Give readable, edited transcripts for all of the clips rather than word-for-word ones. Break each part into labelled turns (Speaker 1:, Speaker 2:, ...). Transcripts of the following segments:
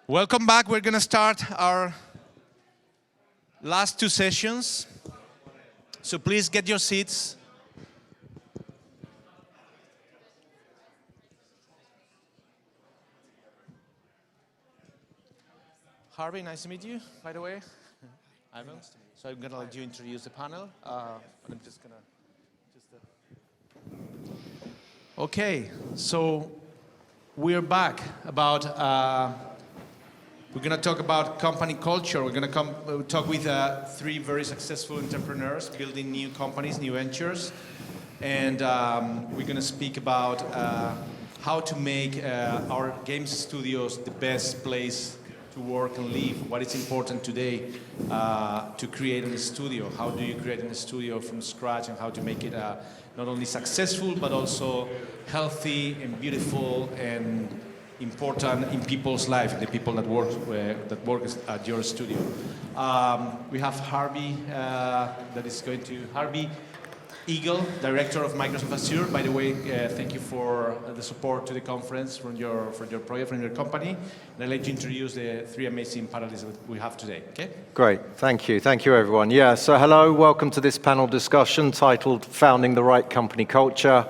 Speaker 1: Welcome back. We're going to start our last two sessions. So please get your seats. Harvey, nice to meet you, by the way. Ivan. So I'm going to let you introduce the panel. I'm just going to... Okay, so we're back about... We're going to talk about company culture. We're going to talk with three very successful entrepreneurs building new companies, new ventures. And we're going to speak about how to make our games studios the best place to work and live. What is important today to create in a studio. How do you create in a studio from scratch, and how to make it not only successful, but also healthy and beautiful and important in people's life, the people that work at your studio. We have Harvey that is going to Harvey Eagle, Director of Microsoft Azure. By the way, thank you for the support to the conference from your project, from your company. And I'd like to introduce the three amazing panelists that we have today. Okay?
Speaker 2: Great, thank you. Thank you, everyone. Yeah, so hello, welcome to this panel discussion titled Founding the Right Company Culture.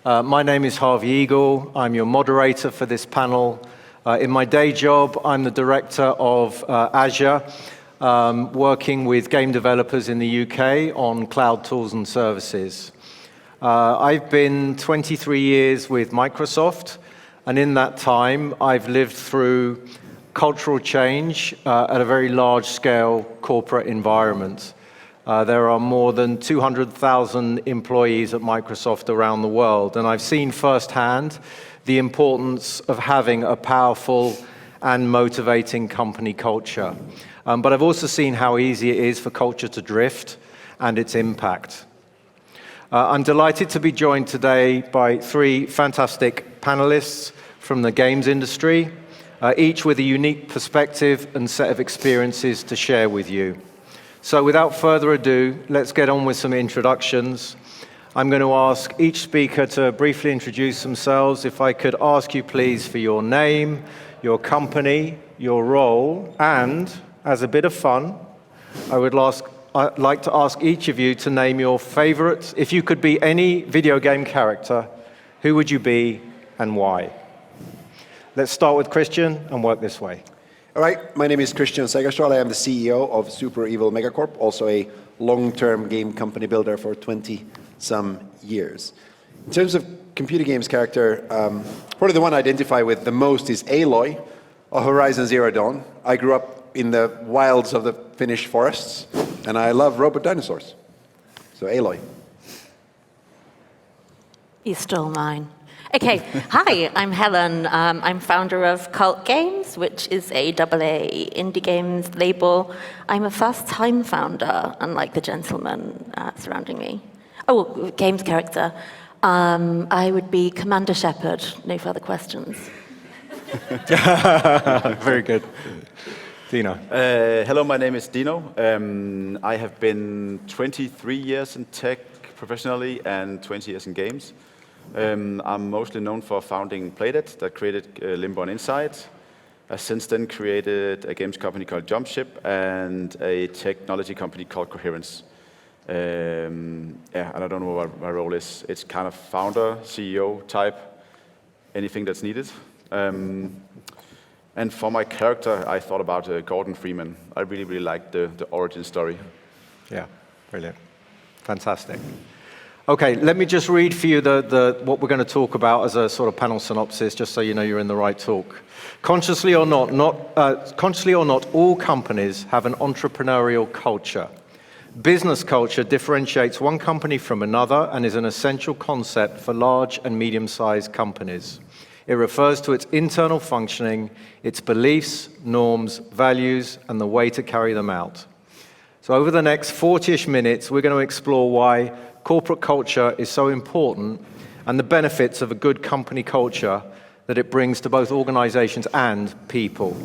Speaker 2: My name is Harvey Eagle. I'm your moderator for this panel. In my day job, I'm the director of Azure, working with game developers in the UK on cloud tools and services. I've been 23 years with Microsoft, and in that time, I've lived through cultural change at a very large-scale corporate environment. There are more than 200,000 employees at Microsoft around the world, and I've seen firsthand the importance of having a powerful and motivating company culture. But I've also seen how easy it is for culture to drift and its impact. I'm delighted to be joined today by three fantastic panelists from the games industry, each with a unique perspective and set of experiences to share with you. So without further ado, let's get on with some introductions. I'm going to ask each speaker to briefly introduce themselves. If I could ask you please for your name, your company, your role, and as a bit of fun, I'd like to ask each of you to name your favorite. If you could be any video game character, who would you be and why? Let's start with Kristian and work this way.
Speaker 3: All right, my name is Kristian Segerstrale. I am the CEO of Super Evil Megacorp, also a long-term game company builder for 20-some years. In terms of computer games character, probably the one I identify with the most is Aloy of Horizon Zero Dawn. I grew up in the wilds of the Finnish forests, and I love robot dinosaurs. So Aloy.
Speaker 4: You stole mine. Okay, hi, I'm Helen. I'm founder of Cult Games, which is a AA indie games label. I'm a first-time founder, unlike the gentleman surrounding me. Oh, games character. I would be Commander Shepard. No further questions.
Speaker 2: Very good. Dino.
Speaker 5: Hello, my name is Dino. I have been 23 years in tech professionally and 20 years in games. I'm mostly known for founding Playdead that created Limbo and Insight. I since then created a games company called Jumpship and a technology company called Coherence. And I don't know what my role is. It's kind of founder, CEO type, anything that's needed. And for my character, I thought about Gordon Freeman. I really, really liked the origin story.
Speaker 2: Yeah, brilliant. Fantastic. Okay, let me just read for you what we're going to talk about as a sort of panel synopsis, just so you know you're in the right talk. Consciously or not, all companies have an entrepreneurial culture. Business culture differentiates one company from another and is an essential concept for large and medium-sized companies. It refers to its internal functioning, its beliefs, norms, values, and the way to carry them out. So over the next 40-ish minutes, we're going to explore why corporate culture is so important and the benefits of a good company culture that it brings to both organizations and people.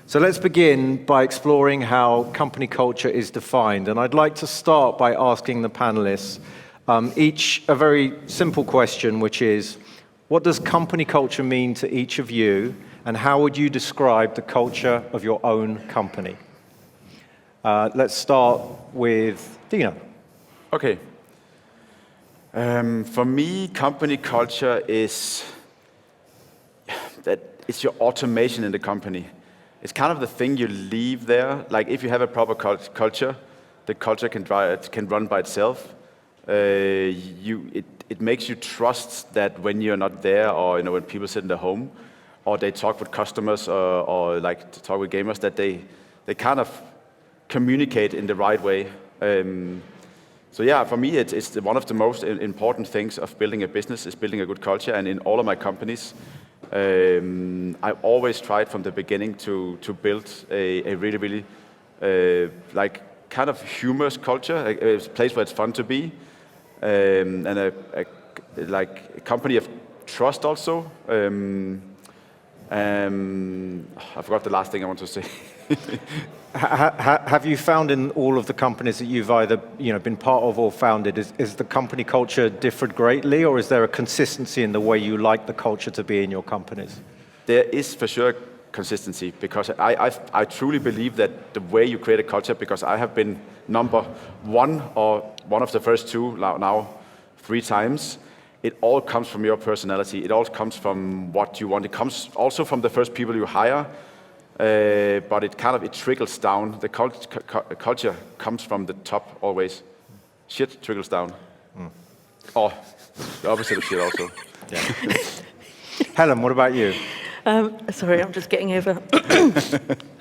Speaker 2: So let's begin by exploring how company culture is defined. And I'd like to start by asking the panelists each a very simple question, which is, What does company culture mean to each of you, and how would you describe the culture of your own company? Let's start with Dino.
Speaker 5: Okay. For me, company culture is that it's your automation in the company. It's kind of the thing you leave there. Like if you have a proper culture, the culture can run by itself. It makes you trust that when you're not there, or when people sit in their home, or they talk with customers, or like to talk with gamers, that they kind of communicate in the right way. So yeah, for me, it's one of the most important things of building a business is building a good culture. And in all of my companies, I've always tried from the beginning to build a really, really like kind of humorous culture, a place where it's fun to be, and like a company of trust also. I forgot the last thing I want to say.
Speaker 2: Have you found in all of the companies that you've either been part of or founded, is the company culture differed greatly, or is there a consistency in the way you like the culture to be in your companies?
Speaker 5: There is for sure consistency, because I truly believe that the way you create a culture, because I have been number one or one of the first two now 3 times, it all comes from your personality. It all comes from what you want. It comes also from the first people you hire, but it trickles down. The culture comes from the top always. Shit trickles down. Or the opposite of shit also.
Speaker 2: Yeah. Helen, what about you?
Speaker 4: Sorry, I'm just getting over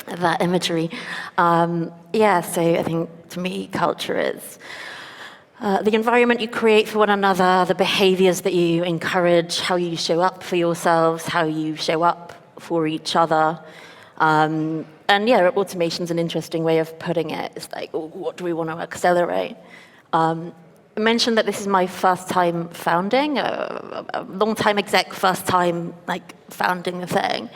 Speaker 4: that imagery. So I think to me, culture is the environment you create for one another, the behaviors that you encourage, how you show up for yourselves, how you show up for each other. Automation's an interesting way of putting it. It's like, what do we want to accelerate? I mentioned that this is my first time founding, a long-time exec, first time founding the thing.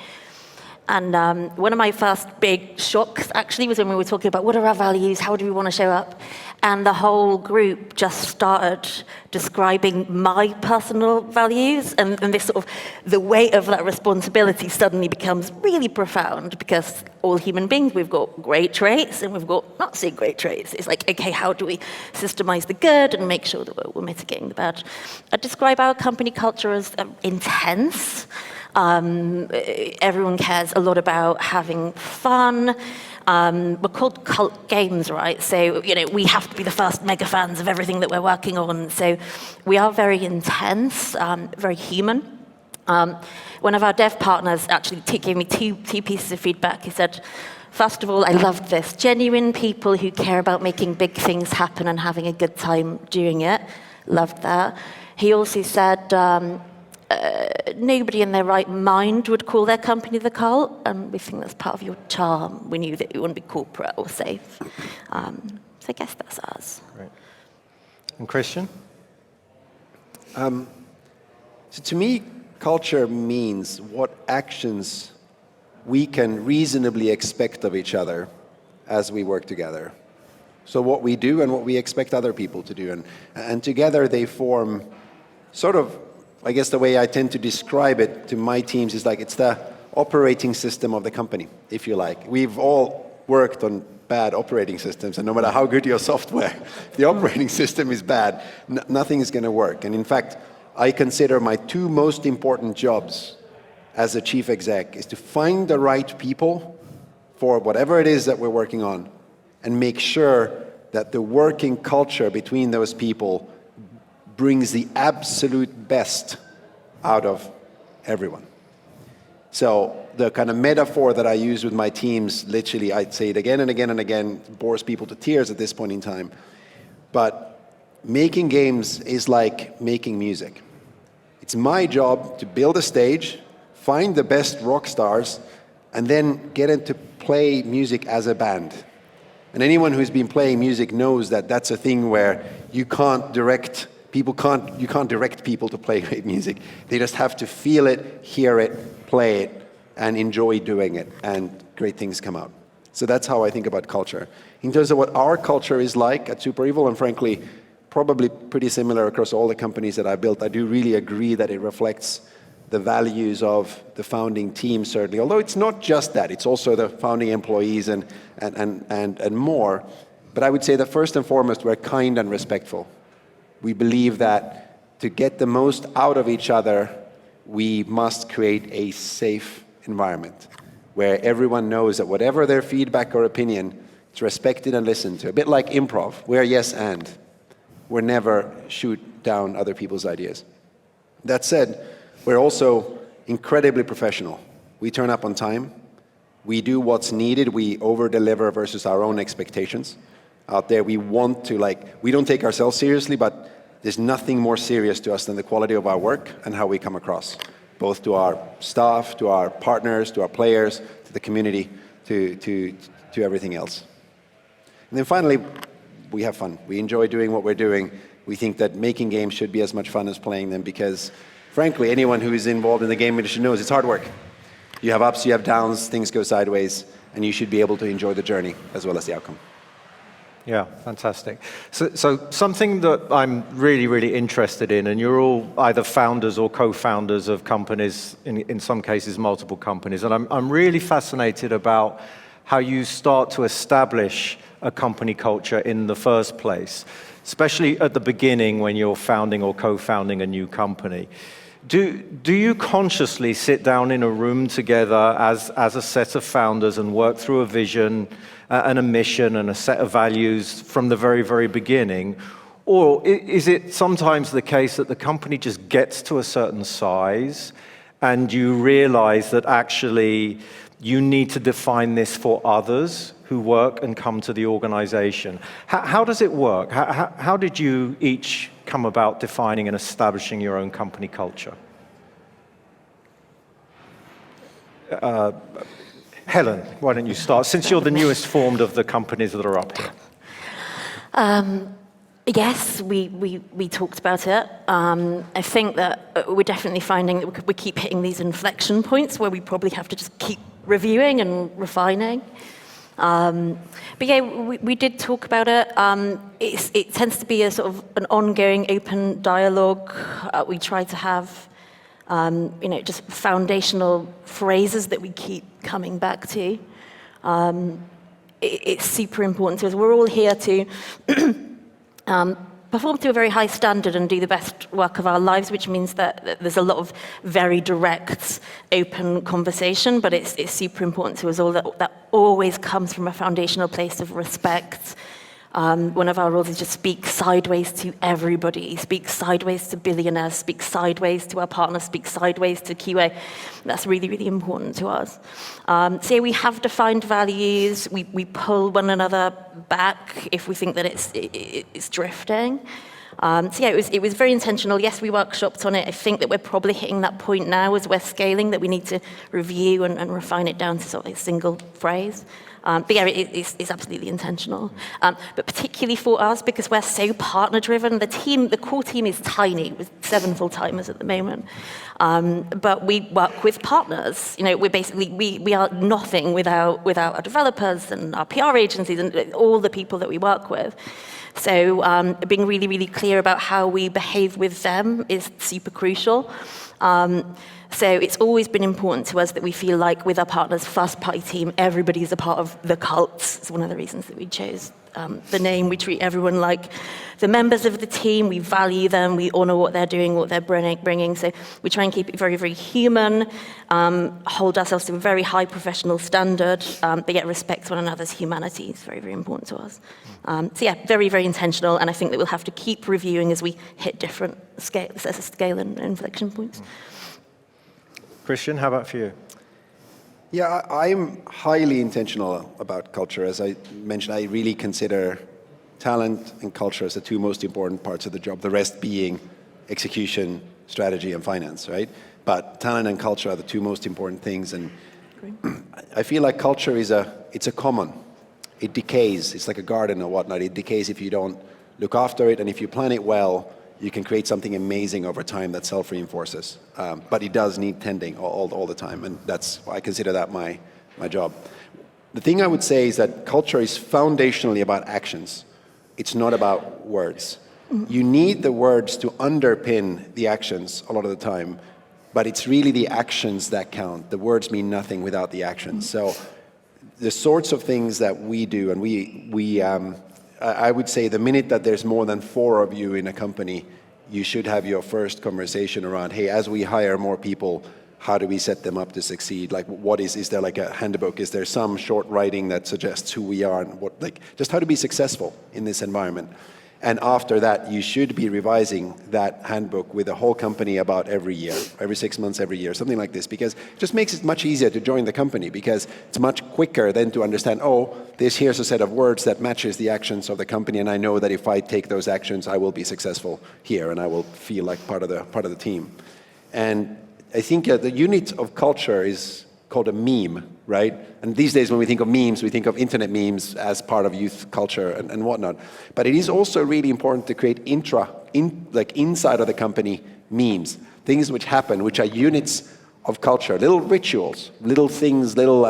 Speaker 4: And one of my first big shocks actually was when we were talking about what are our values, how do we want to show up? And the whole group just started describing my personal values, and this sort of, the weight of that responsibility suddenly becomes really profound, because all human beings, we've got great traits and we've got not so great traits. It's like, okay, how do we systemize the good and make sure that we're mitigating the bad? I describe our company culture as intense. Everyone cares a lot about having fun. We're called cult games, right? So, we have to be the first mega fans of everything that we're working on. So we are very intense, very human. One of our dev partners actually gave me two pieces of feedback. He said, first of all, I loved this. Genuine people who care about making big things happen and having a good time doing it. Loved that. He also said, nobody in their right mind would call their company the cult, and we think that's part of your charm. We knew that you wouldn't be corporate or safe. So I guess that's us.
Speaker 2: Great. And Kristian?
Speaker 3: So to me, culture means what actions we can reasonably expect of each other as we work together. So what we do and what we expect other people to do. And together they form sort of, I guess the way I tend to describe it to my teams is like it's the operating system of the company, if you like. We've all worked on bad operating systems, and no matter how good your software, if the operating system is bad, nothing is going to work. And in fact, I consider my 2 most important jobs as a chief exec is to find the right people for whatever it is that we're working on, and make sure that the working culture between those people brings the absolute best out of everyone. So the kind of metaphor that I use with my teams, literally, I'd say it again and again and again, bores people to tears at this point in time. But making games is like making music. It's my job to build a stage, find the best rock stars, and then get them to play music as a band. And anyone who's been playing music knows that that's a thing where you can't direct people to play great music. They just have to feel it, hear it, play it, and enjoy doing it, and great things come out. So that's how I think about culture. In terms of what our culture is like at Super Evil, and frankly, probably pretty similar across all the companies that I built, I do really agree that it reflects the values of the founding team, certainly. Although it's not just that, it's also the founding employees and more. But I would say that first and foremost, we're kind and respectful. We believe that to get the most out of each other, we must create a safe environment where everyone knows that whatever their feedback or opinion, it's respected and listened to. A bit like improv, we're yes and. We're never shoot down other people's ideas. That said, we're also incredibly professional. We turn up on time. We do what's needed. We over-deliver versus our own expectations. Out there, we want to, we don't take ourselves seriously, but there's nothing more serious to us than the quality of our work and how we come across, both to our staff, to our partners, to our players, to the community, to everything else. And then finally, we have fun. We enjoy doing what we're doing. We think that making games should be as much fun as playing them because, frankly, anyone who is involved in the game industry knows it's hard work. You have ups, you have downs, things go sideways, and you should be able to enjoy the journey as well as the outcome.
Speaker 2: Yeah, fantastic. So something that I'm really, really interested in, and you're all either founders or co-founders of companies, in some cases multiple companies, and I'm really fascinated about how you start to establish a company culture in the first place, especially at the beginning when you're founding or co-founding a new company. Do you consciously sit down in a room together as a set of founders and work through a vision and a mission and a set of values from the very, very beginning? Or is it sometimes the case that the company just gets to a certain size and you realize that actually you need to define this for others who work and come to the organization? How does it work? How did you each come about defining and establishing your own company culture? Helen, why don't you start, since you're the newest formed of the companies that are up here?
Speaker 4: Yes, we talked about it. I think that we're definitely finding that we keep hitting these inflection points where we probably have to just keep reviewing and refining. But yeah, we did talk about it. It tends to be a sort of an ongoing open dialogue. We try to have just foundational phrases that we keep coming back to. It's super important to us. We're all here to perform to a very high standard and do the best work of our lives, which means that there's a lot of very direct, open conversation, but it's super important to us all that always comes from a foundational place of respect. One of our rules is just speak sideways to everybody, speak sideways to billionaires, speak sideways to our partners, speak sideways to QA. That's really, really important to us. So yeah, we have defined values. We pull one another back if we think that it's drifting. So yeah, it was very intentional. Yes, we workshopped on it. I think that we're probably hitting that point now as we're scaling that we need to review and refine it down to sort of a single phrase. But yeah, it's absolutely intentional. But particularly for us, because we're so partner-driven, the core team is tiny, with 7 full-timers at the moment. But we work with partners. We're basically, we are nothing without our developers and our PR agencies and all the people that we work with. So being really, really clear about how we behave with them is super crucial. So it's always been important to us that we feel like with our partners, first-party team, everybody is a part of the cult. It's one of the reasons that we chose the name. We treat everyone like the members of the team. We value them. We honor what they're doing, what they're bringing. So we try and keep it very, very human, hold ourselves to a very high professional standard, but yet respect one another's humanity. It's very, very important to us. So yeah, very, very intentional, and I think that we'll have to keep reviewing as we hit different scale and inflection points.
Speaker 2: Kristian, how about for you?
Speaker 3: Yeah, I'm highly intentional about culture. As I mentioned, I really consider talent and culture as the 2 most important parts of the job, the rest being execution, strategy, and finance, right? But talent and culture are the 2 most important things, and I feel like culture it's a common. It decays. It's like a garden or whatnot. It decays if you don't look after it, and if you plan it well, you can create something amazing over time that self-reinforces. But it does need tending all the time, and I consider that my job. The thing I would say is that culture is foundationally about actions. It's not about words. You need the words to underpin the actions a lot of the time, but it's really the actions that count. The words mean nothing without the actions. So the sorts of things that we do, and I would say the minute that there's more than 4 of you in a company, you should have your first conversation around, hey, as we hire more people, how do we set them up to succeed? Like, what is there like a handbook? Is there some short writing that suggests who we are and what, like, just how to be successful in this environment? And after that, you should be revising that handbook with the whole company about every year, every 6 months, every year, something like this, because it just makes it much easier to join the company, because it's much quicker then to understand, oh, here's a set of words that matches the actions of the company, and I know that if I take those actions, I will be successful here, and I will feel like part of the team. And I think the unit of culture is called a meme, right? And these days when we think of memes, we think of internet memes as part of youth culture and whatnot. But it is also really important to create inside of the company memes, things which happen, which are units of culture, little rituals, little things, little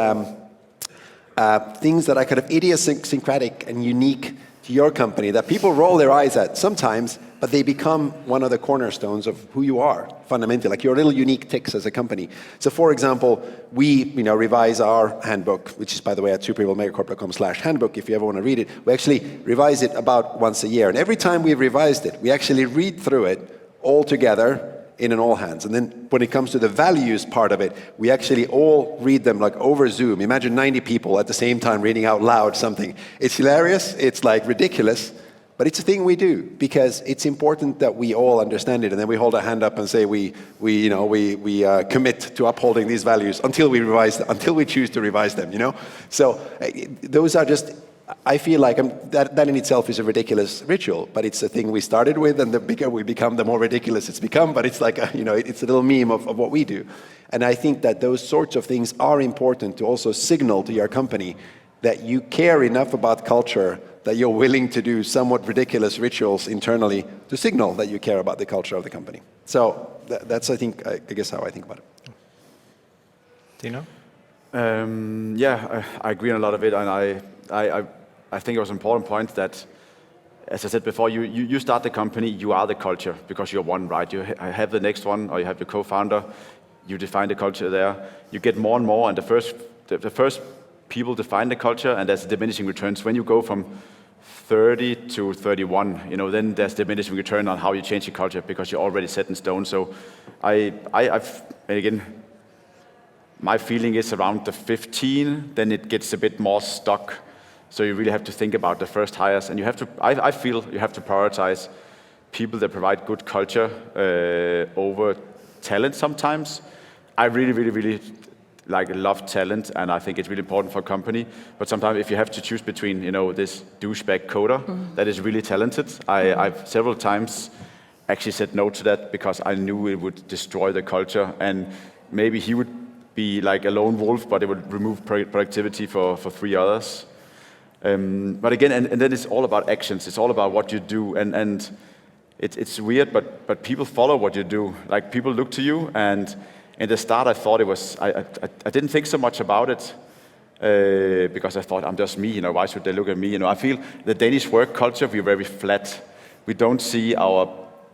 Speaker 3: things that are kind of idiosyncratic and unique to your company that people roll their eyes at sometimes, but they become one of the cornerstones of who you are, fundamentally, like your little unique ticks as a company. So for example, we revise our handbook, which is, by the way, at superevilmegacorp.com/handbook, if you ever want to read it. We actually revise it about once a year. And every time we've revised it, we actually read through it all together in an all hands. And then when it comes to the values part of it, we actually all read them like over Zoom. Imagine 90 people at the same time reading out loud something. It's hilarious, it's like ridiculous, but it's a thing we do because it's important that we all understand it, and then we hold our hand up and say we commit to upholding these values until we revise them, until we choose to revise them. So those are just. I feel like that in itself is a ridiculous ritual, but it's a thing we started with, and the bigger we become, the more ridiculous it's become. But it's like it's a little meme of what we do, and I think that those sorts of things are important to also signal to your company that you care enough about culture that you're willing to do somewhat ridiculous rituals internally to signal that you care about the culture of the company. So that's I guess how I think about it.
Speaker 2: Dino?
Speaker 5: I agree on a lot of it, and I think it was an important point that, as I said before, you start the company, you are the culture, because you're one, right? You have the next one, or you have your co-founder, you define the culture there, you get more and more, and the first people define the culture, and there's diminishing returns. When you go from 30 to 31, then there's diminishing return on how you change the culture, because you're already set in stone. So again, my feeling is around the 15, then it gets a bit more stuck. So you really have to think about the first hires, and I feel you have to prioritize people that provide good culture over talent sometimes. I really love talent, and I think it's really important for a company. But sometimes if you have to choose between, this douchebag coder that is really talented, I've several times actually said no to that because I knew it would destroy the culture, and maybe he would be like a lone wolf, but it would remove productivity for 3 others. But again, and then it's all about actions. It's all about what you do, and it's weird, but people follow what you do. Like, people look to you, and in the start I thought it was, I didn't think so much about it, because I thought, I'm just me, why should they look at me? I feel the Danish work culture, we're very flat. We don't see our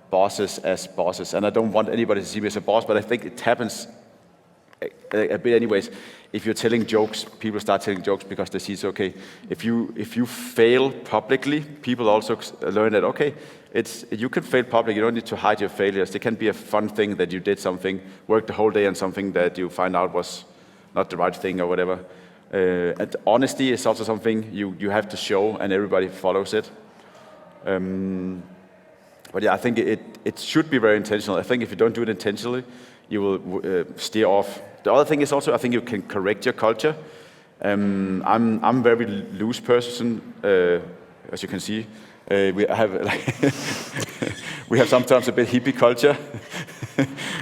Speaker 5: bosses as bosses, and I don't want anybody to see me as a boss, but I think it happens a bit anyways. If you're telling jokes, people start telling jokes because they see it's okay. If you fail publicly, people also learn that, okay, you can fail publicly, you don't need to hide your failures. It can be a fun thing that you did something, worked the whole day on something that you find out was not the right thing or whatever. And honesty is also something you have to show, and everybody follows it. But yeah, I think it should be very intentional. I think if you don't do it intentionally, you will steer off. The other thing is also, I think you can correct your culture. I'm a very loose person, as you can see. We have sometimes a bit hippie culture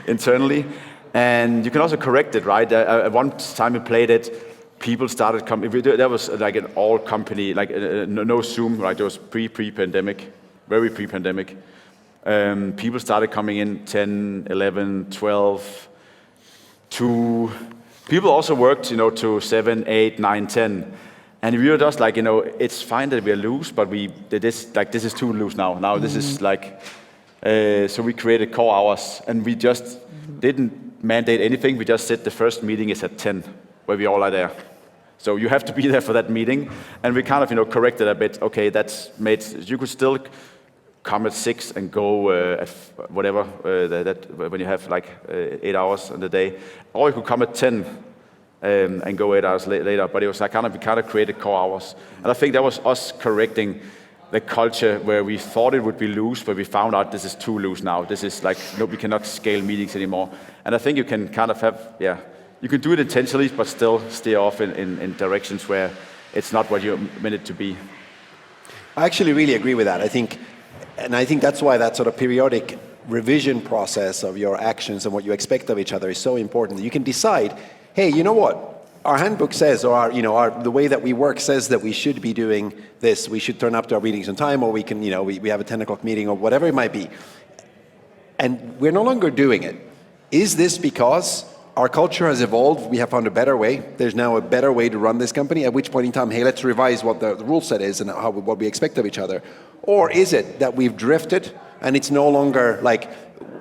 Speaker 5: internally, and you can also correct it, right? One time we played it, people started coming. There was like an all company, like no Zoom, right? It was pre-pandemic, very pre-pandemic. People started coming in 10, 11, 12, 2. People also worked, to 7, 8, 9, 10. And we were just like, it's fine that we are loose, but this is too loose now. Now this is like, so we created core hours, and we just didn't mandate anything. We just said the first meeting is at 10, where we all are there. So you have to be there for that meeting. And we kind of, corrected a bit. Okay, that's made, you could still come at 6 and go at whatever, when you have like 8 hours in the day. Or you could come at 10 and go 8 hours later. But it was like we kind of created core hours. And I think that was us correcting the culture where we thought it would be loose, but we found out this is too loose now. This is like, no, we cannot scale meetings anymore. And I think you can kind of have, you can do it intentionally, but still steer off in directions where it's not what you meant it to be.
Speaker 3: I actually really agree with that. I think that's why that sort of periodic revision process of your actions and what you expect of each other is so important. You can decide, hey, you know what? Our handbook says, or the way that we work says that we should be doing this. We should turn up to our meetings on time, or we can, we have a 10 o'clock meeting, or whatever it might be. And we're no longer doing it. Is this because our culture has evolved? We have found a better way. There's now a better way to run this company, at which point in time, hey, let's revise what the rule set is and what we expect of each other. Or is it that we've drifted and it's no longer like,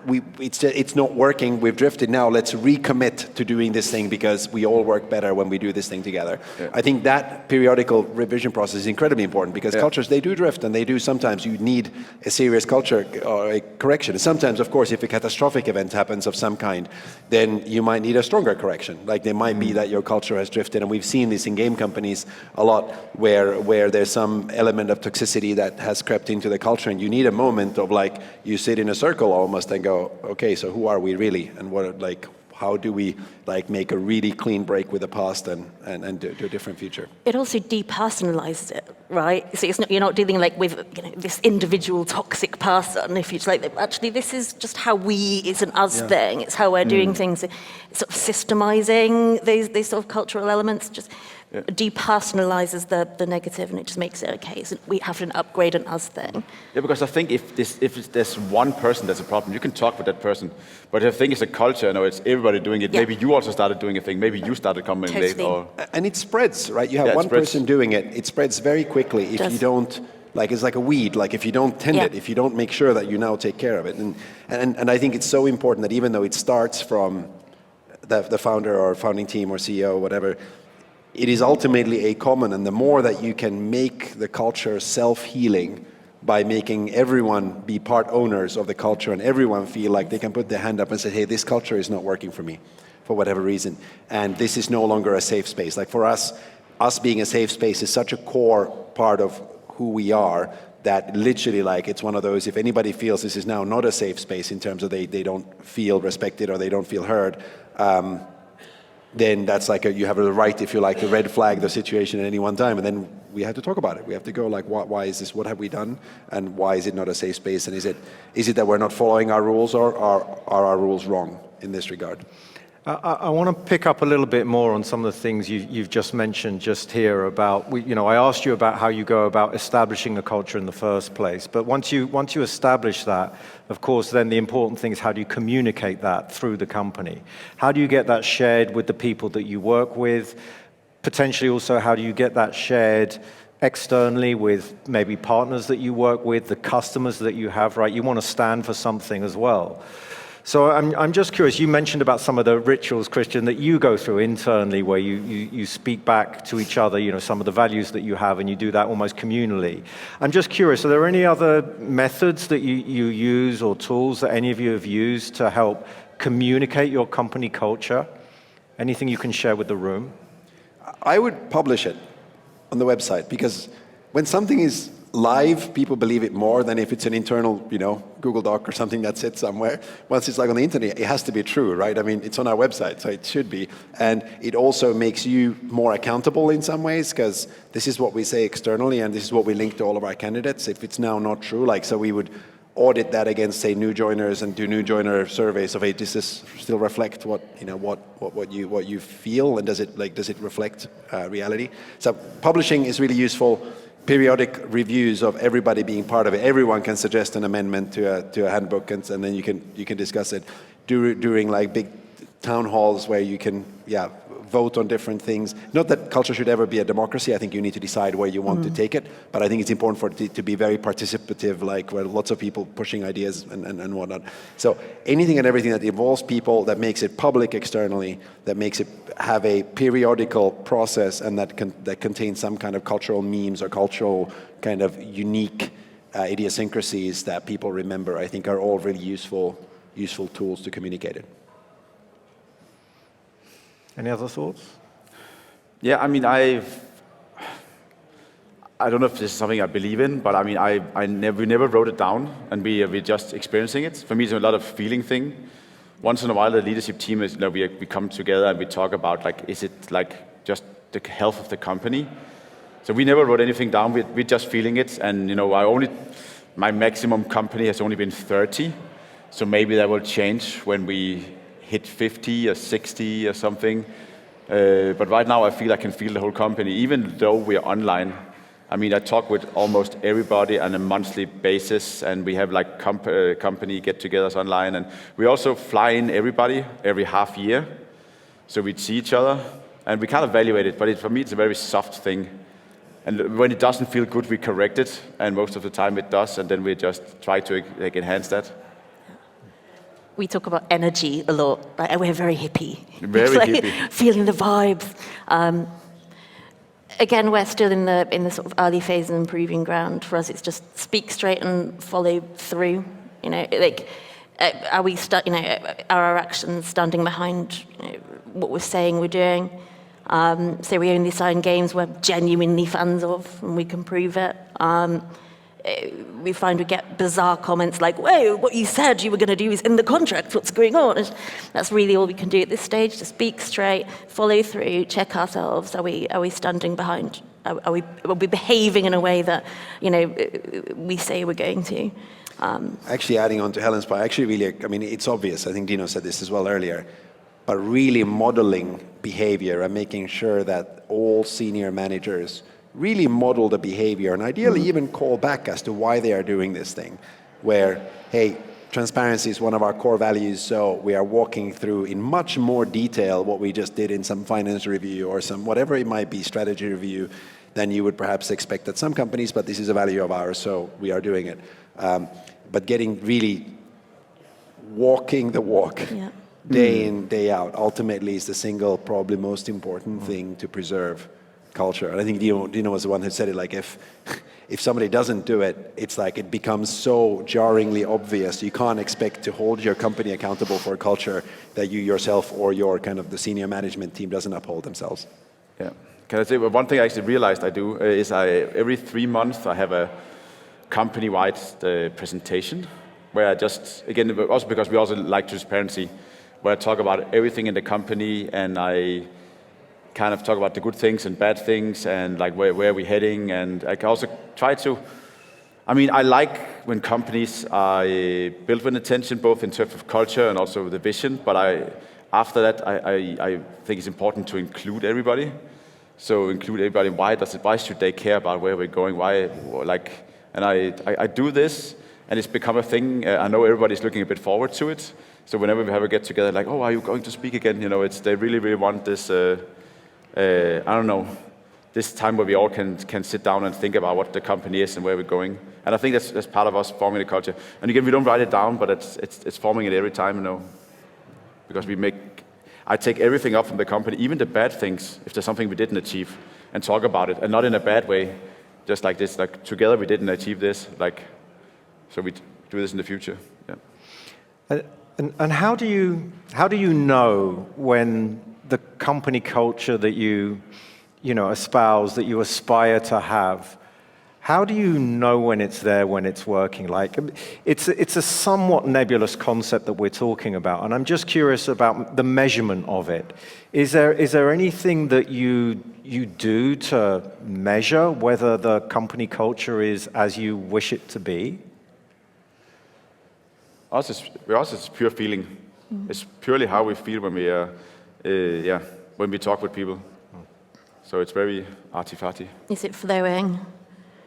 Speaker 3: it's not working, we've drifted now, let's recommit to doing this thing because we all work better when we do this thing together. Yeah. I think that periodical revision process is incredibly important because cultures, they do drift, and they do sometimes you need a serious culture or a correction. Sometimes, of course, if a catastrophic event happens of some kind, then you might need a stronger correction. Like there might be that your culture has drifted, and we've seen this in game companies a lot where there's some element of toxicity that has crept into the culture, and you need a moment of like, you sit in a circle almost and go, okay, so who are we really, and how do we make a really clean break with the past and do a different future?
Speaker 4: It also depersonalizes it, right? So you're not dealing with this individual toxic person. If you just actually, this is just how it's an us thing. It's how we're doing things. It's sort of systemizing these sort of cultural elements. Just depersonalizes the negative, and it just makes it okay. So we have to upgrade an us thing.
Speaker 5: Yeah, because I think if there's one person that's a problem, you can talk with that person. But if I think it's a culture, it's everybody doing it. Yeah. Maybe you also started doing a thing. Maybe you started coming late.
Speaker 3: And it spreads, right? You have one person doing it. It spreads very quickly if you don't. It's like a weed. If you don't tend it, if you don't make sure that you now take care of it, and I think it's so important that even though it starts from the founder or founding team or CEO, whatever, it is ultimately a common, and the more that you can make the culture self-healing by making everyone be part owners of the culture and everyone feel like they can put their hand up and say, hey, this culture is not working for me for whatever reason, and this is no longer a safe space. For us being a safe space is such a core part of who we are that literally it's one of those, if anybody feels this is now not a safe space in terms of they don't feel respected or they don't feel heard, then that's you have the right, if you to red flag the situation at any one time, and then we have to talk about it. We have to go why is this, what have we done, and why is it not a safe space, and is it that we're not following our rules, or are our rules wrong in this regard?
Speaker 2: I want to pick up a little bit more on some of the things you've just mentioned just here about, I asked you about how you go about establishing a culture in the first place. But once you establish that, of course, then the important thing is how do you communicate that through the company? How do you get that shared with the people that you work with? Potentially also, how do you get that shared externally with maybe partners that you work with, the customers that you have, right? You want to stand for something as well. So I'm just curious, you mentioned about some of the rituals, Kristian, that you go through internally where you speak back to each other, some of the values that you have, and you do that almost communally. I'm just curious, are there any other methods that you use or tools that any of you have used to help communicate your company culture? Anything you can share with the room?
Speaker 3: I would publish it on the website, because when something is live, people believe it more than if it's an internal, Google Doc or something that sits somewhere. Once it's on the internet, it has to be true, right? I mean, it's on our website, so it should be. And it also makes you more accountable in some ways, because this is what we say externally, and this is what we link to all of our candidates. If it's now not true, so we would audit that against, say, new joiners and do new joiner surveys of, hey, does this still reflect what you feel, and does it reflect reality? So publishing is really useful. Periodic reviews of everybody being part of it. Everyone can suggest an amendment to a handbook, and then you can discuss it during big town halls where you can vote on different things. Not that culture should ever be a democracy. I think you need to decide where you want to take it. But I think it's important for it to be very participative, like where lots of people pushing ideas and whatnot. So anything and everything that involves people, that makes it public externally, that makes it have a periodical process, and that contains some kind of cultural memes or cultural kind of unique idiosyncrasies that people remember, I think are all really useful tools to communicate it.
Speaker 2: Any other thoughts?
Speaker 5: Yeah, I mean, I don't know if this is something I believe in, but I mean, we never wrote it down, and we're just experiencing it. For me, it's a lot of feeling thing. Once in a while, the leadership team is, we come together and we talk about, like, is it like just the health of the company? So we never wrote anything down. We're just feeling it, and my maximum company has only been 30, so maybe that will change when we hit 50 or 60 or something. But right now I feel I can feel the whole company, even though we're online. I mean, I talk with almost everybody on a monthly basis, and we have like company get-togethers online, and we also fly in everybody every half year, so we see each other, and we kind of evaluate it, but for me it's a very soft thing. And when it doesn't feel good, we correct it, and most of the time it does, and then we just try to enhance that.
Speaker 4: We talk about energy a lot, right? We're very hippie.
Speaker 5: Very hippie.
Speaker 4: Feeling the vibes. Again, we're still in the sort of early phase and improving ground. For us, it's just speak straight and follow through. Are we are our actions standing behind what we're saying we're doing? So we only sign games we're genuinely fans of, and we can prove it. We find we get bizarre comments like, "Whoa, what you said you were going to do is in the contract. What's going on?" That's really all we can do at this stage: to speak straight, follow through, check ourselves. Are we standing behind? Are we behaving in a way that we say we're going to?
Speaker 3: Actually, adding on to Helen's point, it's obvious. I think Dino said this as well earlier. But really modeling behavior and making sure that all senior managers really model the behavior, and ideally even call back as to why they are doing this thing, where, hey, transparency is one of our core values, so we are walking through in much more detail what we just did in some finance review or some whatever it might be, strategy review, than you would perhaps expect at some companies, but this is a value of ours, so we are doing it. But walking the walk. Yeah. Day in, day out, ultimately is the single, probably most important thing to preserve culture. And I think Dino was the one who said it, like, if somebody doesn't do it, it's like it becomes so jarringly obvious. You can't expect to hold your company accountable for a culture that you yourself or your kind of the senior management team doesn't uphold themselves.
Speaker 5: Yeah. Can I say, one thing I actually realized I do is every 3 months I have a company-wide presentation where I just, again, also because we also like transparency, where I talk about everything in the company, and I kind of talk about the good things and bad things, and like where we're heading, and I can also try to, I like when companies are built with intention, both in terms of culture and also the vision, but after that, I think it's important to include everybody. So include everybody, why should they care about where we're going, and I do this, and it's become a thing. I know everybody's looking a bit forward to it. So whenever we have a get together, like, oh, are you going to speak again? They really, really want this, this time where we all can sit down and think about what the company is and where we're going. And I think that's part of us forming the culture. And again, we don't write it down, but it's forming it every time, because I take everything up from the company, even the bad things, if there's something we didn't achieve, and talk about it, and not in a bad way, just like this, like together we didn't achieve this, so we do this in the future. Yeah.
Speaker 2: And how do you know when the company culture that you espouse, that you aspire to have, how do you know when it's there, when it's working? Like, it's a somewhat nebulous concept that we're talking about, and I'm just curious about the measurement of it. Is there anything that you do to measure whether the company culture is as you wish it to be?
Speaker 5: It's pure feeling. It's purely how we feel when when we talk with people. So it's very arty-farty.
Speaker 4: Is it flowing?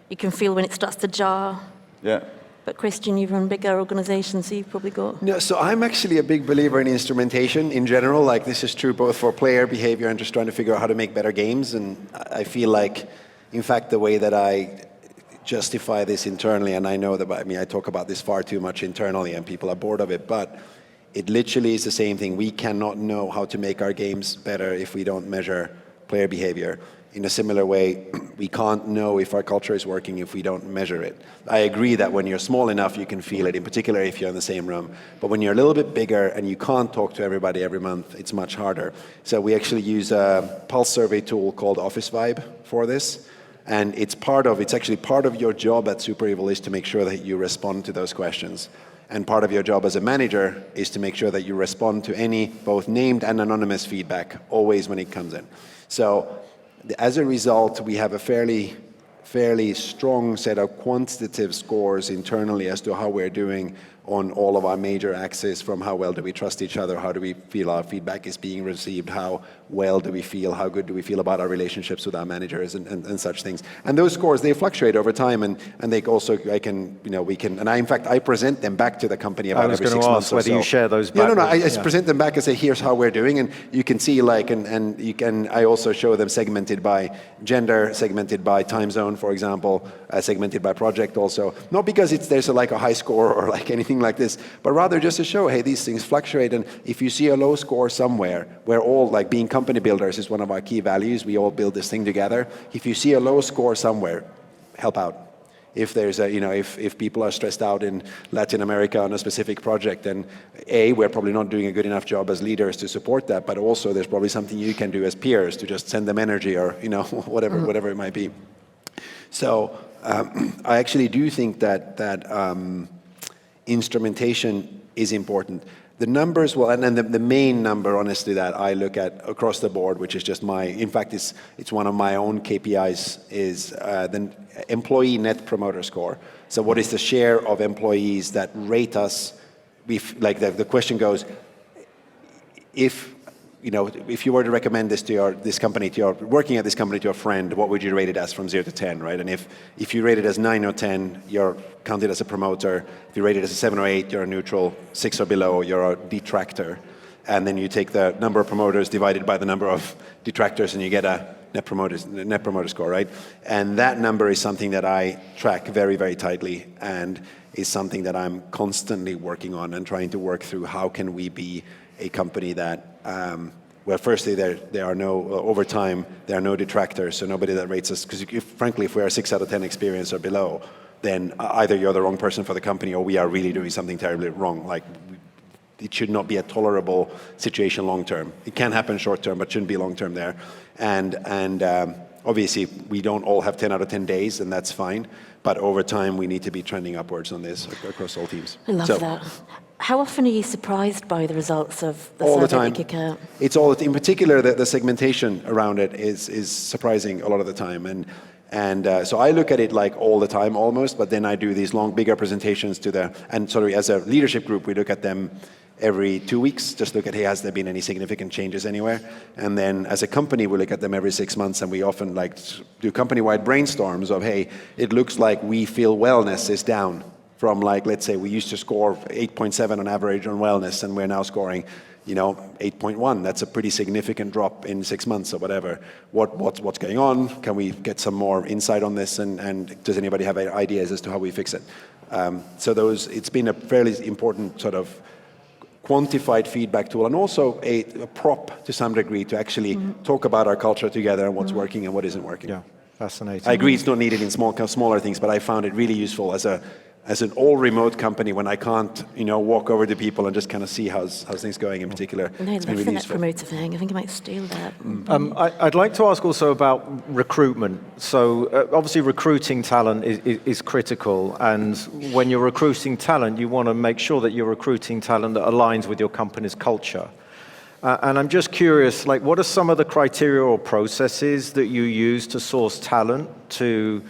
Speaker 4: You can feel when it starts to jar.
Speaker 5: Yeah.
Speaker 4: But Kristian, you've run bigger organizations, so you've probably got...
Speaker 3: No, so I'm actually a big believer in instrumentation in general. Like, this is true both for player behavior and just trying to figure out how to make better games. And I feel like, in fact, the way that I justify this internally, and I know that, I mean, I talk about this far too much internally and people are bored of it, but it literally is the same thing. We cannot know how to make our games better if we don't measure player behavior. In a similar way, we can't know if our culture is working if we don't measure it. I agree that when you're small enough, you can feel it, in particular if you're in the same room. But when you're a little bit bigger and you can't talk to everybody every month, it's much harder. So we actually use a pulse survey tool called Office Vibe for this. And it's actually part of your job at Super Evil is to make sure that you respond to those questions. And part of your job as a manager is to make sure that you respond to any both named and anonymous feedback, always when it comes in. So as a result, we have a fairly strong set of quantitative scores internally as to how we're doing on all of our major axes, from how well do we trust each other, how do we feel our feedback is being received, how well do we feel, how good do we feel about our relationships with our managers and such things. And those scores, they fluctuate over time, and they also, I present them back to the company about every 6 months or so.
Speaker 2: I was going to ask whether you share those back.
Speaker 3: I present them back and say, here's how we're doing, and you can see I also show them segmented by gender, segmented by time zone, for example, segmented by project also. Not because there's a high score or like anything like this, but rather just to show, hey, these things fluctuate, and if you see a low score somewhere, we're all, like, being company builders is one of our key values. We all build this thing together. If you see a low score somewhere, help out. If there's if people are stressed out in Latin America on a specific project, then we're probably not doing a good enough job as leaders to support that, but also there's probably something you can do as peers to just send them energy or, whatever it might be. So I actually do think that instrumentation is important. The numbers, well, and then the main number, honestly, that I look at across the board, which is just it's one of my own KPIs, is the employee net promoter score. So what is the share of employees that rate us? The question goes, if you were to recommend working at this company to your friend, what would you rate it as from 0 to 10, right? And if you rate it as 9 or 10, you're counted as a promoter. If you rate it as a 7 or 8, you're a neutral. 6 or below, you're a detractor. And then you take the number of promoters divided by the number of detractors, and you get a net promoter score, right? And that number is something that I track very, very tightly, and is something that I'm constantly working on and trying to work through. How can we be a company that well, firstly, over time, there are no detractors, so nobody that rates us, because frankly, if we're a 6 out of 10 experience or below, then either you're the wrong person for the company or we are really doing something terribly wrong. Like, it should not be a tolerable situation long term. It can happen short term, but shouldn't be long term there. And obviously, we don't all have 10 out of 10 days, and that's fine. But over time, we need to be trending upwards on this across all teams.
Speaker 4: I love that. How often are you surprised by the results of the
Speaker 3: all
Speaker 4: survey
Speaker 3: the time.
Speaker 4: that kick out?
Speaker 3: It's all, in particular, the segmentation around it is surprising a lot of the time. And so I look at it like all the time almost, but then I do these long, bigger presentations as a leadership group, we look at them every 2 weeks, just look at, hey, has there been any significant changes anywhere? And then as a company, we look at them every 6 months, and we often do company-wide brainstorms of, hey, it looks like we feel wellness is down from, let's say we used to score 8.7 on average on wellness, and we're now scoring 8.1. That's a pretty significant drop in 6 months or whatever. What's going on? Can we get some more insight on this? And does anybody have ideas as to how we fix it? It's been a fairly important sort of quantified feedback tool, and also a prop to some degree to actually talk about our culture together and what's working and what isn't working.
Speaker 2: Yeah, fascinating.
Speaker 3: I agree it's not needed in smaller things, but I found it really useful as an all-remote company when I can't, walk over to people and just kind of see how's things going in particular.
Speaker 4: No,
Speaker 3: it's been really
Speaker 4: net
Speaker 3: useful.
Speaker 4: promoter thing. I think I might steal that.
Speaker 2: I'd like to ask also about recruitment. So obviously recruiting talent is critical, and when you're recruiting talent, you want to make sure that you're recruiting talent that aligns with your company's culture. And I'm just curious, what are some of the criteria or processes that you use to source talent to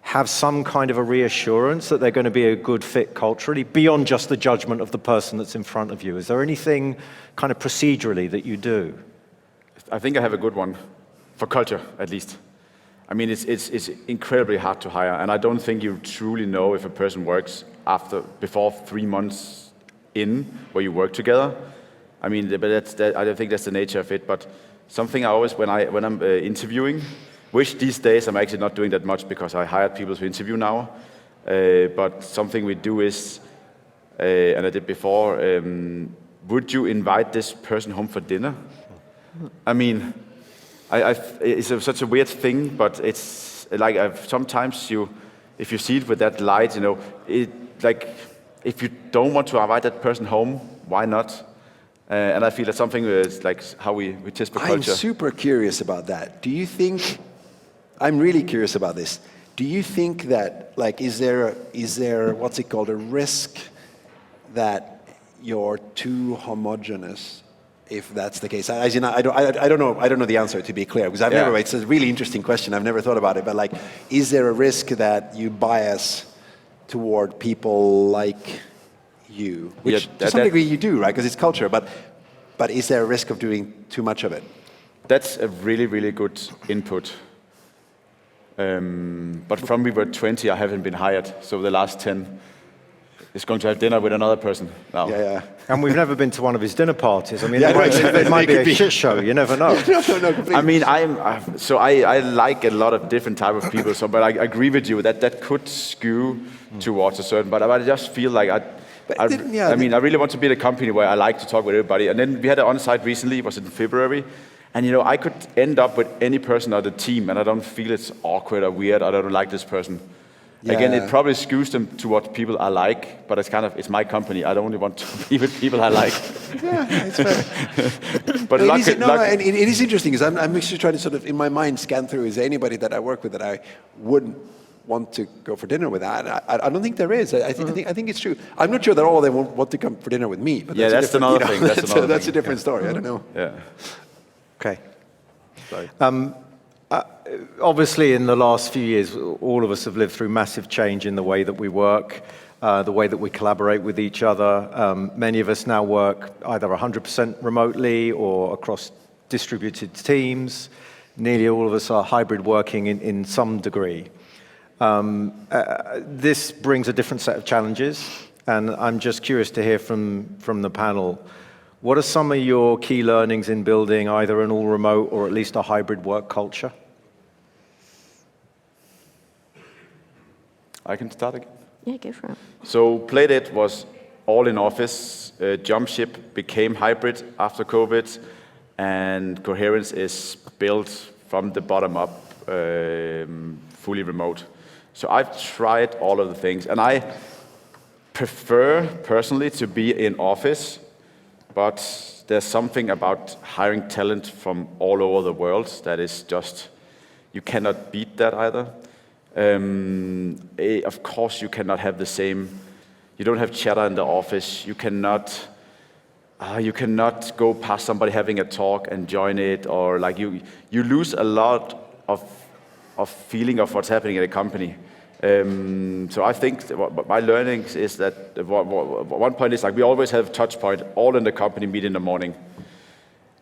Speaker 2: have some kind of a reassurance that they're going to be a good fit culturally, beyond just the judgment of the person that's in front of you? Is there anything kind of procedurally that you do?
Speaker 5: I think I have a good one, for culture at least. I mean, it's incredibly hard to hire, and I don't think you truly know if a person works before 3 months in where you work together. I mean, but I don't think that's the nature of it. But something I always, when I'm interviewing, which these days I'm actually not doing that much because I hired people to interview now. But something we do is, and I did before, would you invite this person home for dinner? I mean, it's such a weird thing, but it's like sometimes if you see it with that light, like if you don't want to invite that person home, why not? And I feel that's something is like how we test the culture.
Speaker 3: I'm super curious about that. Do you think? I'm really curious about this. Do you think that, like, is there what's it called, a risk that you're too homogeneous, if that's the case? As you know, I don't know the answer, to be clear, because it's a really interesting question. I've never thought about it, but like, is there a risk that you bias toward people like you, which to some degree you do, right? Because it's culture, but is there a risk of doing too much of it?
Speaker 5: That's a really, really good input. But from we were 20, I haven't been hired. So the last 10 is going to have dinner with another person now.
Speaker 3: Yeah.
Speaker 2: And we've never been to one of his dinner parties. I mean, it might be a shit show. You never know.
Speaker 3: No, completely.
Speaker 5: I mean, I like a lot of different type of people. But I agree with you that could skew towards a certain. But I just feel like I really want to be at a company where I like to talk with everybody. And then we had an on-site recently. It was in February. And I could end up with any person on the team, and I don't feel it's awkward or weird. I don't like this person. Yeah. Again, it probably skews them to what people I like, but it's my company. I don't only want to be with people I like.
Speaker 3: Yeah, it's fair.
Speaker 5: But
Speaker 3: it is interesting because I'm actually trying to sort of in my mind scan through. Is there anybody that I work with that I wouldn't want to go for dinner with? I don't think there is. I think it's true. I'm not sure that all of them want to come for dinner with me. But
Speaker 5: that's another thing.
Speaker 3: That's a different story. I don't know.
Speaker 5: Yeah.
Speaker 2: Okay. Obviously, in the last few years, all of us have lived through massive change in the way that we work, the way that we collaborate with each other. Many of us now work either 100% remotely or across distributed teams. Nearly all of us are hybrid working in some degree. This brings a different set of challenges, and I'm just curious to hear from the panel. What are some of your key learnings in building either an all-remote or at least a hybrid work culture?
Speaker 5: I can start again.
Speaker 4: Yeah, go for it.
Speaker 5: So Playdate was all in office. Jump ship became hybrid after COVID, and Coherence is built from the bottom up, fully remote. So I've tried all of the things, and I prefer personally to be in office. But there's something about hiring talent from all over the world that is just, you cannot beat that either. Of course, you cannot have the same, you don't have chatter in the office. You cannot go past somebody having a talk and join it, or like you lose a lot of feeling of what's happening in a company. So I think my learnings is that one point is like we always have touch point all in the company meet in the morning,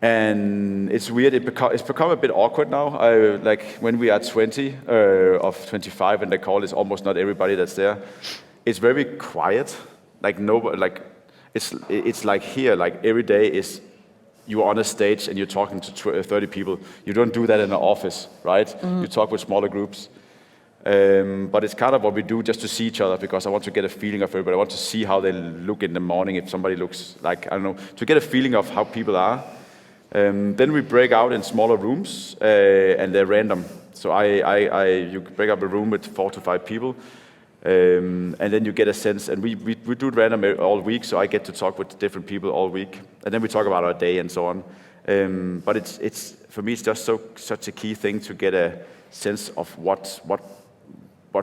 Speaker 5: and it's weird. It's become a bit awkward now. Like when we are 20 of 25 and the call is almost not everybody that's there. It's very quiet. Like nobody. Like it's like here. Like every day is you're on a stage and you're talking to 30 people. You don't do that in an office, right? Mm-hmm. You talk with smaller groups. But it's kind of what we do just to see each other because I want to get a feeling of everybody. I want to see how they look in the morning, if somebody looks like, I don't know, to get a feeling of how people are. Then we break out in smaller rooms, and they're random. So you break up a room with 4 to 5 people, and then you get a sense, and we do it random all week, so I get to talk with different people all week. And then we talk about our day and so on. But it's for me, it's just such a key thing to get a sense of what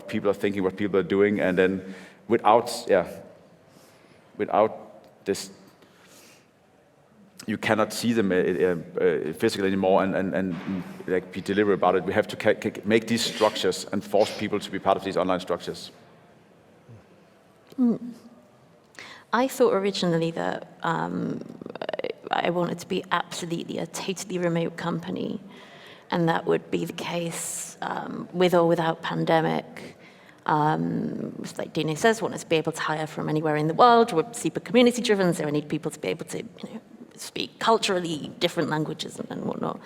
Speaker 5: people are thinking, what people are doing, and then without this, you cannot see them physically anymore and like be deliberate about it. We have to make these structures and force people to be part of these online structures.
Speaker 4: I thought originally that I wanted to be absolutely a totally remote company, and that would be the case with or without pandemic. Like Dino says, want us to be able to hire from anywhere in the world. We're super community driven, so we need people to be able to speak culturally different languages and whatnot.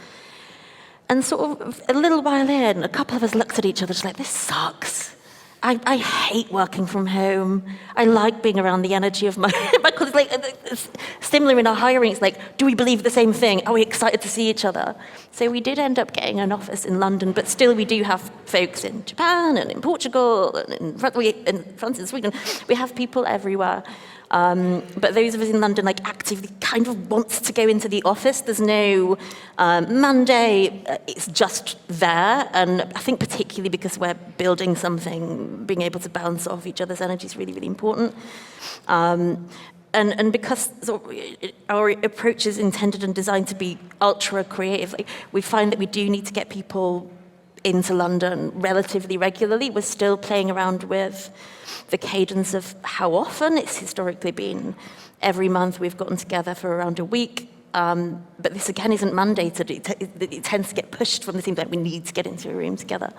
Speaker 4: And sort of a little while in, a couple of us looked at each other just like, this sucks. I hate working from home. I like being around the energy of my colleagues. Like, it's similar in our hiring. It's like, do we believe the same thing? Are we excited to see each other? So we did end up getting an office in London, but still we do have folks in Japan and in Portugal and in France and Sweden. We have people everywhere. But those of us in London actively kind of want to go into the office. There's no Monday, it's just there. And I think particularly because we're building something, being able to bounce off each other's energy is really, really important. And because our approach is intended and designed to be ultra creative, we find that we do need to get people into London relatively regularly. We're still playing around with the cadence of how often. It's historically been every month we've gotten together for around a week. But this again isn't mandated. It tends to get pushed from the theme that we need to get into a room together.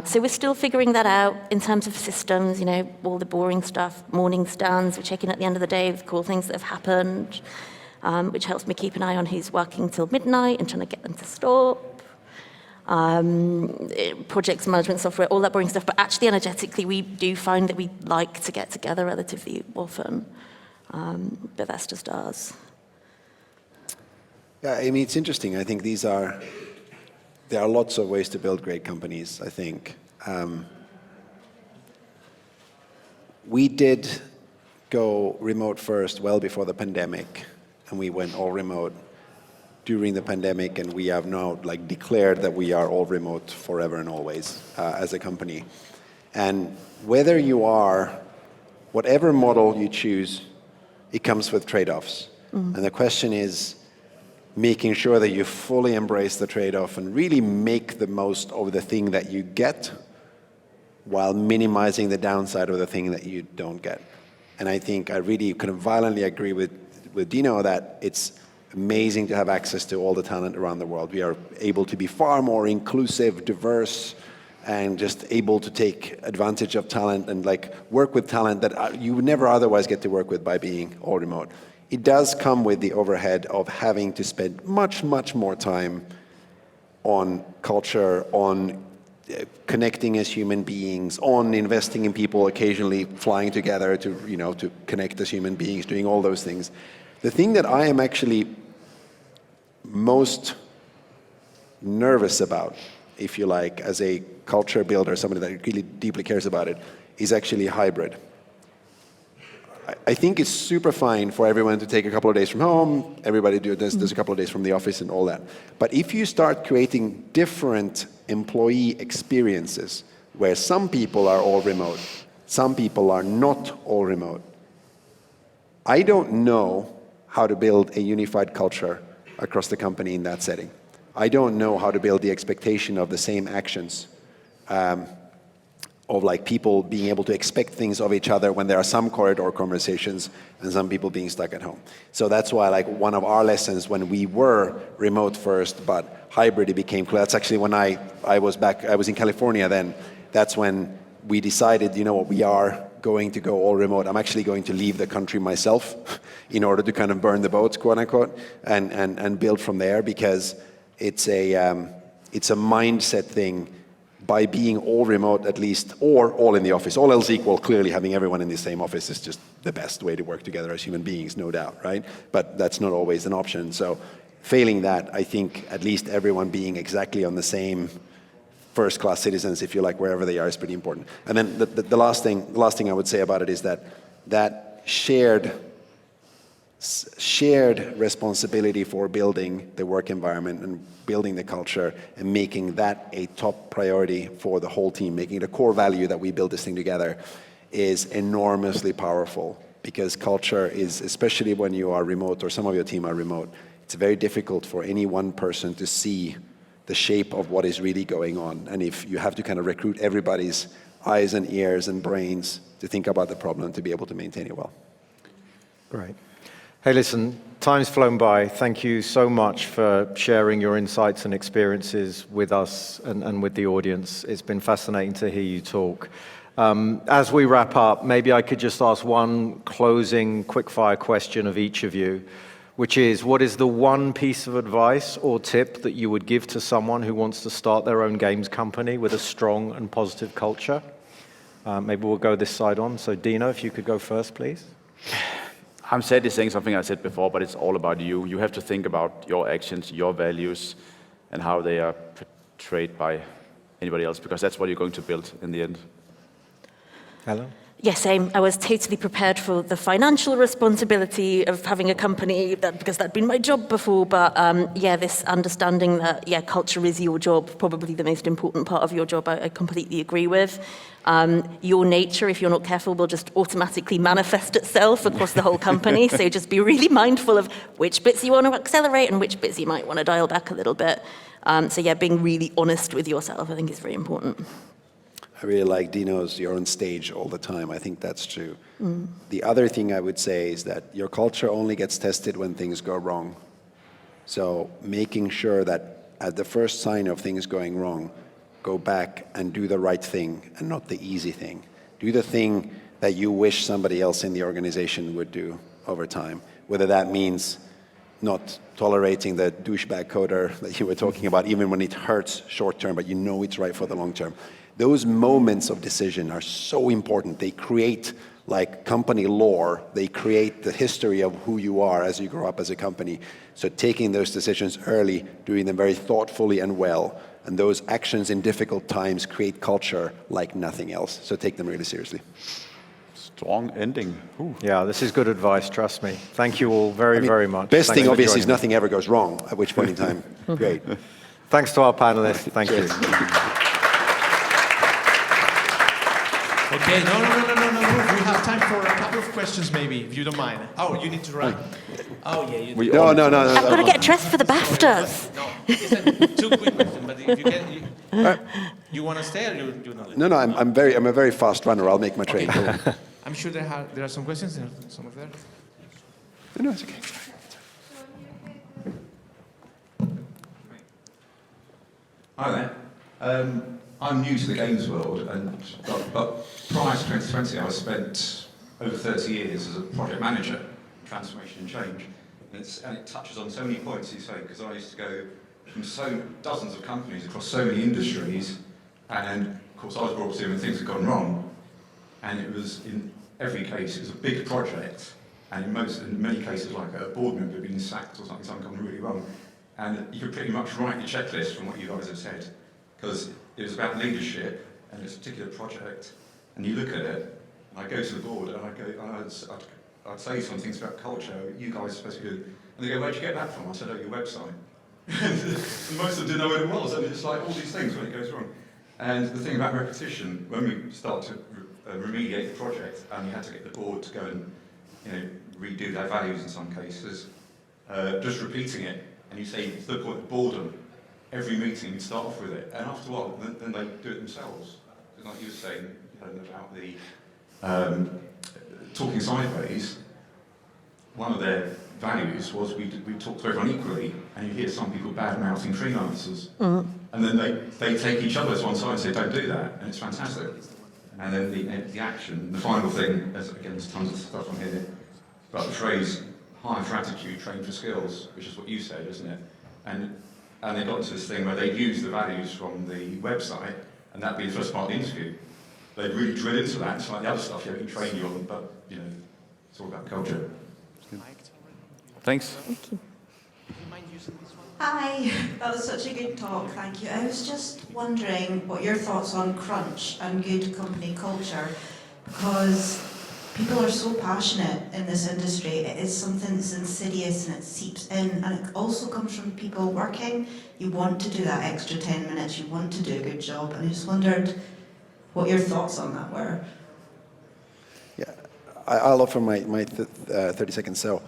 Speaker 4: So we're still figuring that out in terms of systems, all the boring stuff, morning stands, we're checking at the end of the day with cool things that have happened, which helps me keep an eye on who's working till midnight and trying to get them to stop. Projects management software, all that boring stuff, but actually energetically we do find that we like to get together relatively often, but that's just ours.
Speaker 3: Yeah, I mean, it's interesting. I think there are lots of ways to build great companies, I think. We did go remote first well before the pandemic, and we went all remote during the pandemic, and we have now declared that we are all remote forever and always as a company. And whether you are, whatever model you choose, it comes with trade-offs. Mm-hmm. And the question is making sure that you fully embrace the trade-off and really make the most of the thing that you get while minimizing the downside of the thing that you don't get. And I think I really kind of violently agree with Dino that it's amazing to have access to all the talent around the world. We are able to be far more inclusive, diverse, and just able to take advantage of talent and work with talent that you would never otherwise get to work with by being all remote. It does come with the overhead of having to spend much, much more time on culture, on connecting as human beings, on investing in people, occasionally flying together to connect as human beings, doing all those things. The thing that I am actually most nervous about, if you like, as a culture builder, somebody that really deeply cares about it, is actually hybrid. I think it's super fine for everyone to take a couple of days from home, everybody does a couple of days from the office and all that. But if you start creating different employee experiences, where some people are all remote, some people are not all remote, I don't know how to build a unified culture across the company in that setting. I don't know how to build the expectation of the same actions, of people being able to expect things of each other when there are some corridor conversations and some people being stuck at home. So that's why one of our lessons when we were remote first, but hybrid, it became clear. That's actually when I was in California then. That's when we decided, we are going to go all remote. I'm actually going to leave the country myself in order to kind of burn the boats, quote unquote, and build from there, because it's a mindset thing. By being all remote at least, or all in the office, all else equal, clearly having everyone in the same office is just the best way to work together as human beings, no doubt, right? But that's not always an option. So failing that, I think at least everyone being exactly on the same first-class citizens, if you like, wherever they are, is pretty important. And then the last thing I would say about it is that shared responsibility for building the work environment and building the culture and making that a top priority for the whole team, making it a core value that we build this thing together, is enormously powerful. Because culture is, especially when you are remote or some of your team are remote, it's very difficult for any one person to see the shape of what is really going on. And if you have to kind of recruit everybody's eyes and ears and brains to think about the problem to be able to maintain it well.
Speaker 2: Great. Hey, listen, time's flown by. Thank you so much for sharing your insights and experiences with us and with the audience. It's been fascinating to hear you talk. As we wrap up, maybe I could just ask one closing quickfire question of each of you, which is, what is the one piece of advice or tip that you would give to someone who wants to start their own games company with a strong and positive culture? Maybe we'll go this side on. So Dino, if you could go first, please.
Speaker 5: I'm sadly saying something I said before, but it's all about you. You have to think about your actions, your values, and how they are portrayed by anybody else, because that's what you're going to build in the end.
Speaker 2: Helen?
Speaker 4: Yeah, same. I was totally prepared for the financial responsibility of having a company, because that'd been my job before. But this understanding that, culture is your job, probably the most important part of your job, I completely agree with. Your nature, if you're not careful, will just automatically manifest itself across the whole company. So just be really mindful of which bits you want to accelerate and which bits you might want to dial back a little bit. Being really honest with yourself, I think, is very important.
Speaker 3: I really like Dino's, you're on stage all the time. I think that's true. The other thing I would say is that your culture only gets tested when things go wrong. So making sure that at the first sign of things going wrong, go back and do the right thing and not the easy thing. Do the thing that you wish somebody else in the organization would do over time, whether that means not tolerating the douchebag coder that you were talking about, even when it hurts short term, but you know it's right for the long term. Those moments of decision are so important. They create like company lore. They create the history of who you are as you grow up as a company. So taking those decisions early, doing them very thoughtfully and well, and those actions in difficult times create culture like nothing else. So take them really seriously.
Speaker 5: Strong ending. Ooh.
Speaker 2: Yeah, this is good advice, trust me. Thank you all very much.
Speaker 3: Best
Speaker 2: Thanks
Speaker 3: thing
Speaker 2: for
Speaker 3: obviously is
Speaker 2: joining me.
Speaker 3: nothing ever goes wrong, at which point in time, great.
Speaker 2: Thanks to our panelists. Thank you.
Speaker 1: Okay, no. We have time for a couple of questions, maybe, if you don't mind. Oh, you need to run. Oh, yeah, you do.
Speaker 3: No.
Speaker 4: I've got to get dressed for the BAFTAs.
Speaker 1: No, it's a two quick questions, but if you can, you want to stay or you do not?
Speaker 3: No, I'm a very fast runner. I'll make my train.
Speaker 1: Okay. I'm sure there are some questions. Some of there.
Speaker 3: No, it's okay.
Speaker 6: Hi there. I'm new to the games world, but prior to 2020, I spent over 30 years as a project manager, transformation and change. And it touches on so many points you say, because I used to go from dozens of companies across so many industries, and of course I was brought in when things had gone wrong, and it was in every case it was a big project, and in many cases like a board member had been sacked or something gone really wrong, and you could pretty much write the checklist from what you guys have said, because it was about leadership and this particular project, and you look at it, and I go to the board and I'd say some things about culture, you guys are supposed to be good, and they go, where'd you get that from? I said, oh, your website. And most of them didn't know what it was, and it's like all these things when it goes wrong. And the thing about repetition, when we start to remediate the project, and you had to get the board to go and redo their values in some cases, just repeating it, and you say, to the point of boredom, every meeting you start off with it, and after a while, then they do it themselves. Like you were saying, about the talking sideways, one of their values was we talk to everyone equally, and you hear some people bad-mouthing freelancers, and then they take each other to one side and say, don't do that, and it's fantastic. And then the action, the final thing, again, there's tons of stuff on here, but the phrase, hire for attitude, train for skills, which is what you said, isn't it? And they got into this thing where they'd use the values from the website, and that'd be the first part of the interview. They'd really drill into that. It's like the other stuff you can train you on, but it's all about culture.
Speaker 5: Thanks.
Speaker 4: Thank you.
Speaker 7: Hi, that was such a good talk, thank you. I was just wondering what your thoughts on crunch and good company culture, because people are so passionate in this industry. It is something that's insidious and it seeps in, and it also comes from people working. You want to do that extra 10 minutes, you want to do a good job, and I just wondered what your thoughts on that were.
Speaker 3: Yeah, I'll offer my 30 seconds. So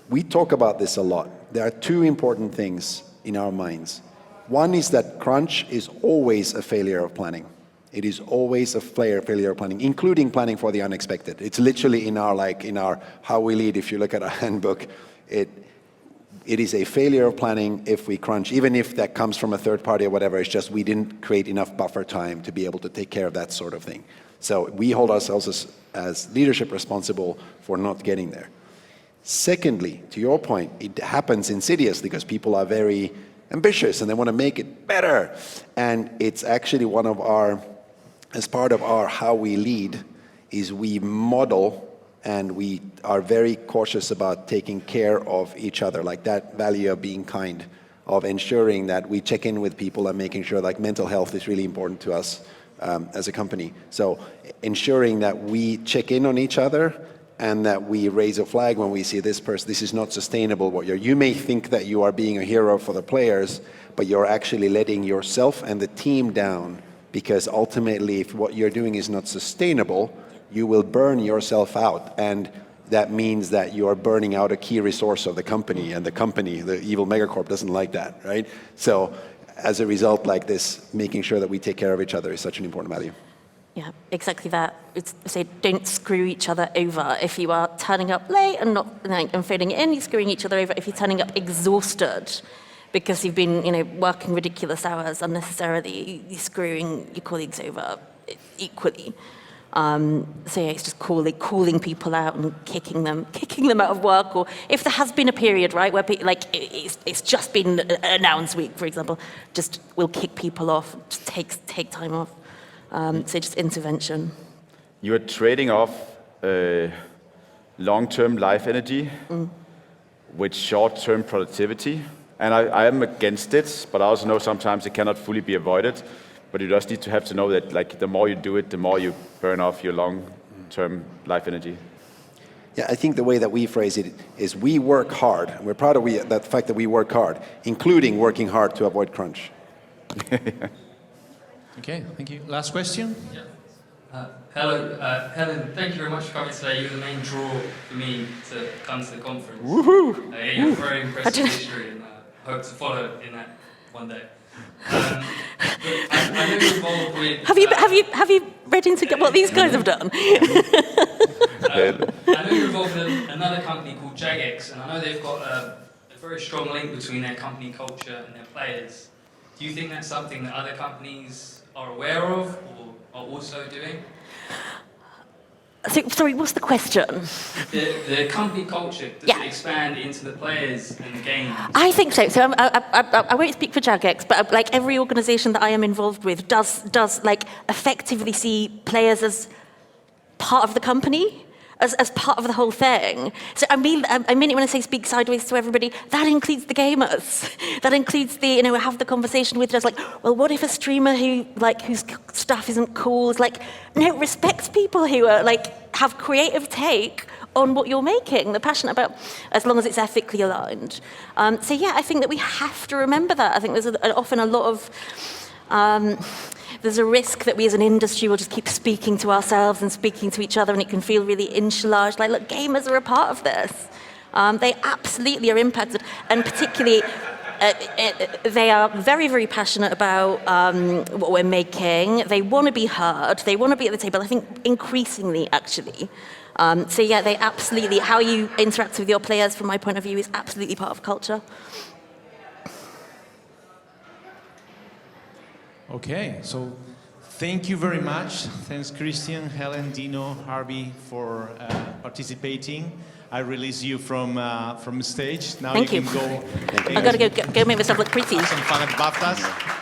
Speaker 3: we talk about this a lot. There are two important things in our minds. One is that crunch is always a failure of planning. It is always a failure of planning, including planning for the unexpected. It's literally in our how we lead. If you look at our handbook, it is a failure of planning if we crunch, even if that comes from a third party or whatever. It's just we didn't create enough buffer time to be able to take care of that sort of thing. So we hold ourselves as leadership responsible for not getting there. Secondly, to your point, it happens insidiously because people are very ambitious and they want to make it better. And it's actually one of our, as part of our how we lead, is we model and we are very cautious about taking care of each other, like that value of being kind, of ensuring that we check in with people and making sure like mental health is really important to us as a company. So ensuring that we check in on each other and that we raise a flag when we see this person, this is not sustainable. You may think that you are being a hero for the players, but you're actually letting yourself and the team down, because ultimately if what you're doing is not sustainable, you will burn yourself out. And that means that you are burning out a key resource of the company, and the company, the evil megacorp, doesn't like that, right? So as a result, like this, making sure that we take care of each other is such an important value.
Speaker 4: Yeah, exactly that. It's say don't screw each other over. If you are turning up late and not and fitting in, you're screwing each other over. If you're turning up exhausted because you've been working ridiculous hours unnecessarily, you're screwing your colleagues over equally. So yeah, it's just calling people out and kicking them out of work, or if there has been a period, right, where it's just been an announced week, for example, just we'll kick people off, just take time off. So just intervention.
Speaker 5: You are trading off long-term life energy with short-term productivity, and I am against it, but I also know sometimes it cannot fully be avoided. But you just need to have to know that like the more you do it, the more you burn off your long-term life energy.
Speaker 3: Yeah, I think the way that we phrase it is we work hard. We're proud of that fact that we work hard, including working hard to avoid crunch.
Speaker 1: Okay, thank you. Last question?
Speaker 8: Yeah. Hello, Helen, thank you very much for coming today. You were the main draw for me to come to the conference.
Speaker 3: Woohoo!
Speaker 8: You have a very impressive history, and I hope to follow in that one day. I know you're involved with...
Speaker 4: Have you read into what these guys have done?
Speaker 8: I know you're involved with another company called Jagex, and I know they've got a very strong link between their company culture and their players. Do you think that's something that other companies are aware of or are also doing?
Speaker 4: So, sorry, what's the question?
Speaker 8: The company culture, does it expand into the players and the games?
Speaker 4: I think so. So I won't speak for Jagex, but like every organisation that I am involved with does like effectively see players as part of the company, as part of the whole thing. So I mean it when I say speak sideways to everybody. That includes the gamers. That includes the have the conversation with us like, well, what if a streamer whose stuff isn't cool is like, no, respects people who are like have creative take on what you're making, they're passionate about, as long as it's ethically aligned. So yeah, I think that we have to remember that. I think there's often a lot of there's a risk that we as an industry will just keep speaking to ourselves and speaking to each other, and it can feel really insular. Like, look, gamers are a part of this. They absolutely are impacted, and particularly they are very, very passionate about what we're making. They want to be heard. They want to be at the table, I think, increasingly, actually. So yeah, they absolutely, how you interact with your players, from my point of view, is absolutely part of culture.
Speaker 1: Okay, so thank you very much. Thanks, Kristian, Helen, Dino, Harvey, for participating. I release you from stage. Now
Speaker 4: Thank
Speaker 1: you
Speaker 4: you.
Speaker 1: can go.
Speaker 4: I've got to go make myself look pretty.
Speaker 1: Have some fun at BAFTAs.